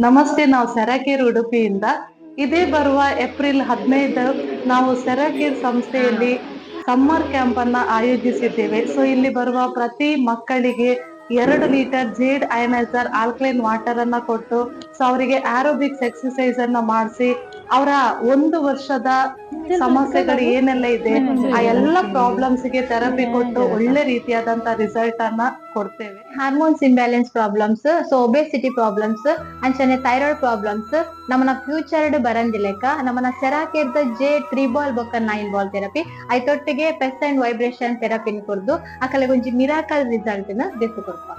ನಮಸ್ತೆ, ನಾವು ಸೆರಾಕೇರ್ ಉಡುಪಿಯಿಂದ. ಇದೇ ಬರುವ ಏಪ್ರಿಲ್ 15 ನಾವು ಸೆರಾಕೇರ್ ಸಂಸ್ಥೆಯಲ್ಲಿ ಸಮ್ಮರ್ ಕ್ಯಾಂಪ್ ಅನ್ನ ಆಯೋಜಿಸಿದ್ದೇವೆ. ಸೊ ಇಲ್ಲಿ ಬರುವ ಪ್ರತಿ ಮಕ್ಕಳಿಗೆ 2 ಲೀಟರ್ ಜೇಡ್ ಅಯನೈಸರ್ ಆಲ್ಕಲೈನ್ ವಾಟರ್ ಅನ್ನ ಕೊಟ್ಟು, ಸೊ ಅವರಿಗೆ ಆರೋಬಿಕ್ಸ್ ಎಕ್ಸರ್ಸೈಸ್ ಅನ್ನ ಮಾಡಿಸಿ, ಅವರ 1 ವರ್ಷದ ಸಮಸ್ಯೆಗಳು ಏನೆಲ್ಲ ಇದೆ ಆ ಎಲ್ಲ ಪ್ರಾಬ್ಲಮ್ಸ್ ಗೆ ಥೆರಪಿ ಕೊಟ್ಟು ಒಳ್ಳೆ ರೀತಿಯಾದಂತ ರಿಸಲ್ಟ್ ಅನ್ನ ಕೊಡ್ತೇವೆ. Hormones imbalance problems, so obesity problems ಅಂಚನೆ ಥೈರಾಯ್ಡ್ ಪ್ರಾಬ್ಲಮ್ಸ್ ನಮ್ಮನ ಫ್ಯೂಚರ್ಡ್ ಬರಂದಿಲೆಕ ನಮ್ಮನ ಸೆರಾಕೇರ್ದ ಜೆ 3 ಬಾಲ್ ಬೊಕ್ಕ 9 ಬಾಲ್ ಥೆರಪಿ ಐತೊಟ್ಟಿಗೆ ಪೆಸ್ ಅಂಡ್ ವೈಬ್ರೇಷನ್ ಥೆರಪಿನ್ ಕೊರ್ದು ಅಕಲೆ ಒಂಜಿ ಮಿರಾಕಲ್ ರಿಸಲ್ಟ್ ನ ದೆತ್ತು ಕೊಡ್ಪ.